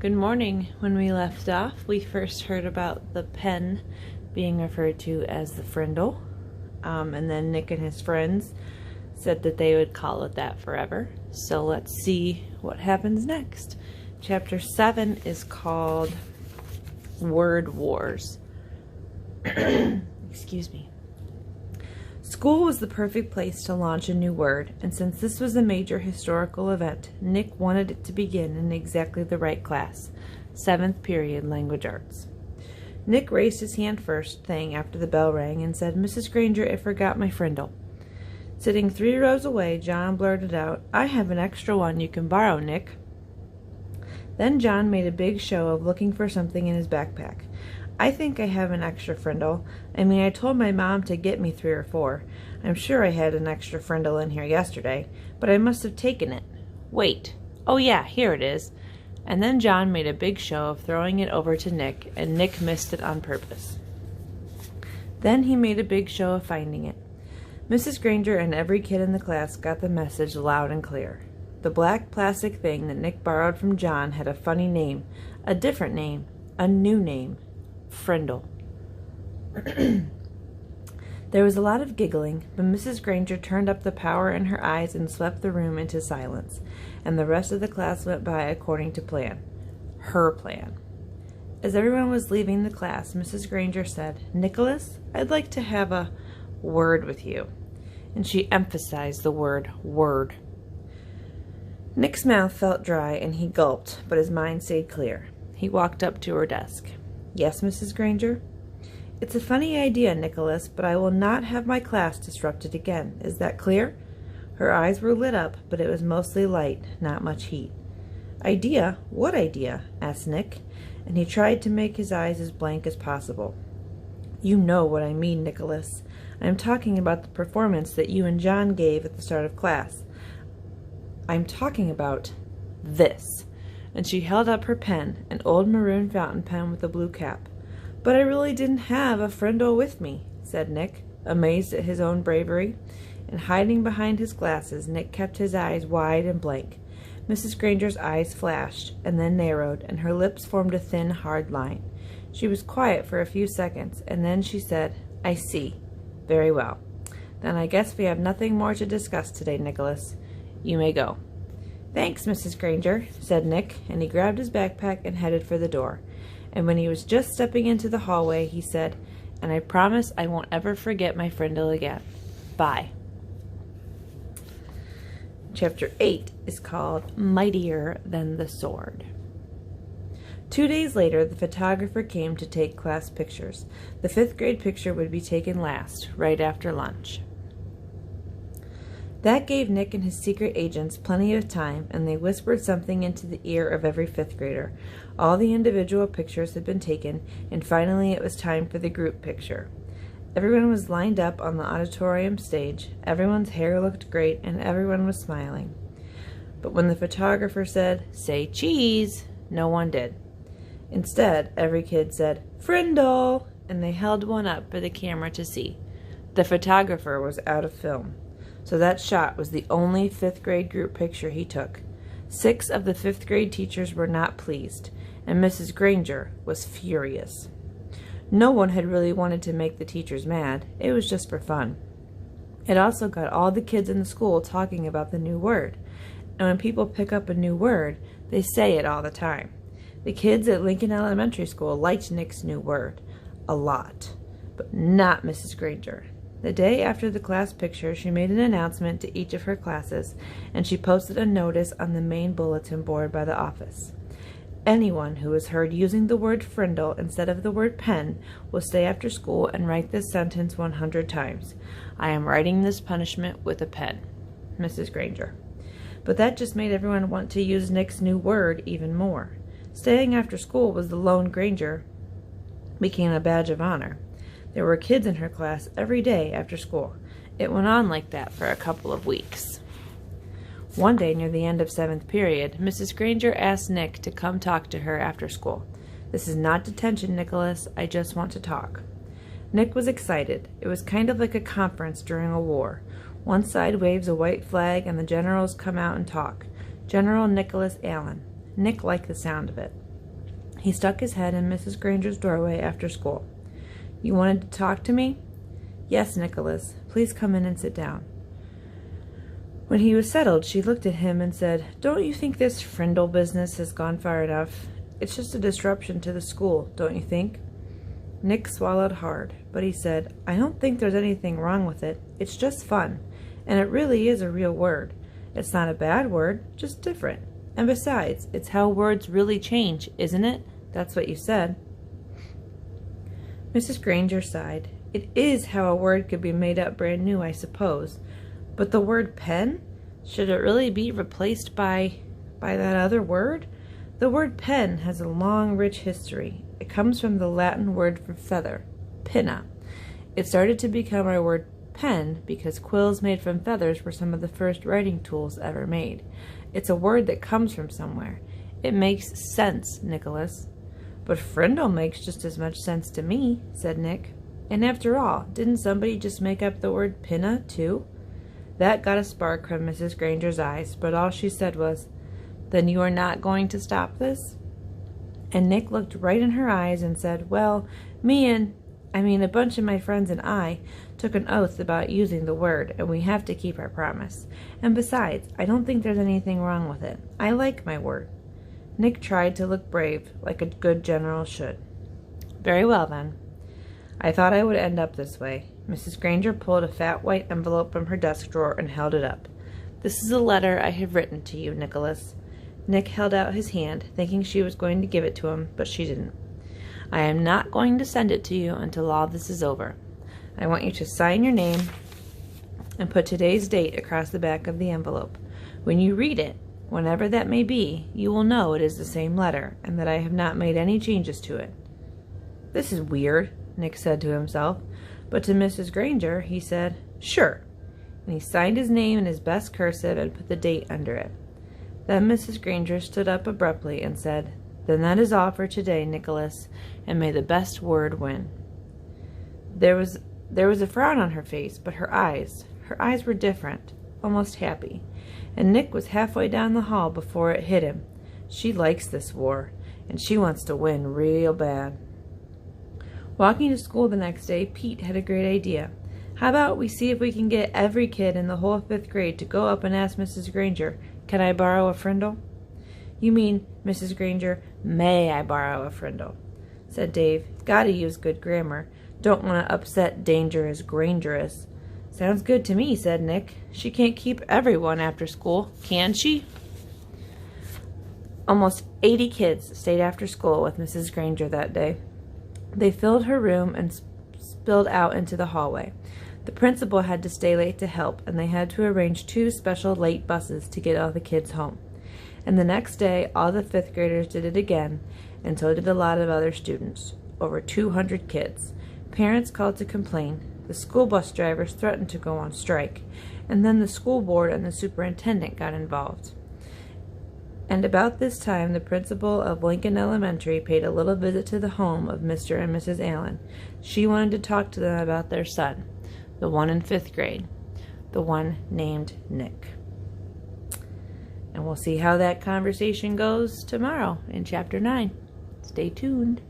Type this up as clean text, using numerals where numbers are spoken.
Good morning. When we left off, we first heard about the pen being referred to as the Frindle, and then Nick and his friends said that they would call it that forever. So let's see what happens next. Chapter 7 is called Word Wars. Excuse me. School was the perfect place to launch a new word, and since this was a major historical event, Nick wanted it to begin in exactly the right class, 7th period language arts. Nick raised his hand first thing after the bell rang and said, "Mrs. Granger, I forgot my Frindle." Sitting 3 rows away, John blurted out, "I have an extra one you can borrow, Nick." Then John made a big show of looking for something in his backpack. "I think I have an extra Frindle. I told my mom to get me 3 or 4. I'm sure I had an extra Frindle in here yesterday, but I must have taken it. Wait. Oh yeah, here it is." And then John made a big show of throwing it over to Nick, and Nick missed it on purpose. Then he made a big show of finding it. Mrs. Granger and every kid in the class got the message loud and clear. The black plastic thing that Nick borrowed from John had a funny name, a different name, a new name. Frindle. There was a lot of giggling, but Mrs. Granger turned up the power in her eyes and swept the room into silence, and the rest of the class went by according to plan. Her plan. As everyone was leaving the class, Mrs. Granger said, "Nicholas, I'd like to have a word with you." And she emphasized the word word. Nick's mouth felt dry and he gulped, but his mind stayed clear. He walked up to her desk. "Yes, Mrs. Granger?" "It's a funny idea, Nicholas, but I will not have my class disrupted again. Is that clear?" Her eyes were lit up, but it was mostly light, not much heat. "Idea? What idea?" asked Nick, and he tried to make his eyes as blank as possible. "You know what I mean, Nicholas. I am talking about the performance that you and John gave at the start of class. I'm talking about this." And she held up her pen, an old maroon fountain pen with a blue cap. "But I really didn't have a Frindle with me," said Nick, amazed at his own bravery. And hiding behind his glasses, Nick kept his eyes wide and blank. Mrs. Granger's eyes flashed, and then narrowed, and her lips formed a thin, hard line. She was quiet for a few seconds, and then she said, "I see. Very well. Then I guess we have nothing more to discuss today, Nicholas. You may go." "Thanks, Mrs. Granger," said Nick, and he grabbed his backpack and headed for the door. And when he was just stepping into the hallway, he said, "And I promise I won't ever forget my Frindle again. Bye." Chapter 8 is called Mightier Than the Sword. 2 days later, the photographer came to take class pictures. The 5th grade picture would be taken last, right after lunch. That gave Nick and his secret agents plenty of time, and they whispered something into the ear of every 5th grader. All the individual pictures had been taken, and finally it was time for the group picture. Everyone was lined up on the auditorium stage, everyone's hair looked great, and everyone was smiling. But when the photographer said, "Say cheese," no one did. Instead, every kid said, "Frindle," and they held one up for the camera to see. The photographer was out of film. So that shot was the only 5th grade group picture he took. 6 of the 5th grade teachers were not pleased, and Mrs. Granger was furious. No one had really wanted to make the teachers mad. It was just for fun. It also got all the kids in the school talking about the new word. And when people pick up a new word, they say it all the time. The kids at Lincoln Elementary School liked Nick's new word. A lot. But not Mrs. Granger. The day after the class picture, she made an announcement to each of her classes, and she posted a notice on the main bulletin board by the office. Anyone who was heard using the word Frindle instead of the word pen will stay after school and write this sentence 100 times. "I am writing this punishment with a pen. Mrs. Granger." But that just made everyone want to use Nick's new word even more. Staying after school was the lone Granger became a badge of honor. There were kids in her class every day after school. It went on like that for a couple of weeks. One day near the end of 7th period, Mrs. Granger asked Nick to come talk to her after school. "This is not detention, Nicholas. I just want to talk." Nick was excited. It was kind of like a conference during a war. One side waves a white flag and the generals come out and talk. General Nicholas Allen. Nick liked the sound of it. He stuck his head in Mrs. Granger's doorway after school. "You wanted to talk to me?" "Yes, Nicholas. Please come in and sit down." When he was settled, she looked at him and said, "Don't you think this Frindle business has gone far enough? It's just a disruption to the school, don't you think?" Nick swallowed hard, but he said, "I don't think there's anything wrong with it. It's just fun, and it really is a real word. It's not a bad word, just different. And besides, it's how words really change, isn't it? That's what you said." Mrs. Granger sighed. "It is how a word could be made up brand new, I suppose. But the word pen? Should it really be replaced by that other word? The word pen has a long, rich history. It comes from the Latin word for feather, pinna. It started to become our word pen because quills made from feathers were some of the first writing tools ever made. It's a word that comes from somewhere. It makes sense, Nicholas." "But Frindle makes just as much sense to me," said Nick. "And after all, didn't somebody just make up the word pinna, too?" That got a spark from Mrs. Granger's eyes, but all she said was, "Then you are not going to stop this?" And Nick looked right in her eyes and said, "Well, a bunch of my friends and I took an oath about using the word, and we have to keep our promise. And besides, I don't think there's anything wrong with it. I like my word." Nick tried to look brave, like a good general should. "Very well, then. I thought I would end up this way." Mrs. Granger pulled a fat white envelope from her desk drawer and held it up. "This is a letter I have written to you, Nicholas." Nick held out his hand, thinking she was going to give it to him, but she didn't. "I am not going to send it to you until all this is over. I want you to sign your name and put today's date across the back of the envelope. When you read it, whenever that may be, you will know it is the same letter and that I have not made any changes to it." "This is weird," Nick said to himself, but to Mrs. Granger he said, "Sure," and he signed his name in his best cursive and put the date under it. Then Mrs. Granger stood up abruptly and said, "Then that is all for today, Nicholas, and may the best word win." There was a frown on her face, but her eyes were different, almost happy, and Nick was halfway down the hall before it hit him. She likes this war, and she wants to win real bad. Walking to school the next day, Pete had a great idea. "How about we see if we can get every kid in the whole 5th grade to go up and ask Mrs. Granger, 'Can I borrow a Frindle?'" "You mean, Mrs. Granger, may I borrow a Frindle?" said Dave. "Gotta use good grammar. Don't want to upset Dangerous Grangerous." "Sounds good to me," said Nick. "She can't keep everyone after school, can she?" Almost 80 kids stayed after school with Mrs. Granger that day. They filled her room and spilled out into the hallway. The principal had to stay late to help, and they had to arrange 2 special late buses to get all the kids home. And the next day, all the 5th graders did it again, and so did a lot of other students. Over 200 kids. Parents called to complain. The school bus drivers threatened to go on strike, and then the school board and the superintendent got involved. And about this time, the principal of Lincoln Elementary paid a little visit to the home of Mr. and Mrs. Allen. She wanted to talk to them about their son, the one in 5th grade, the one named Nick. And we'll see how that conversation goes tomorrow in Chapter 9. Stay tuned.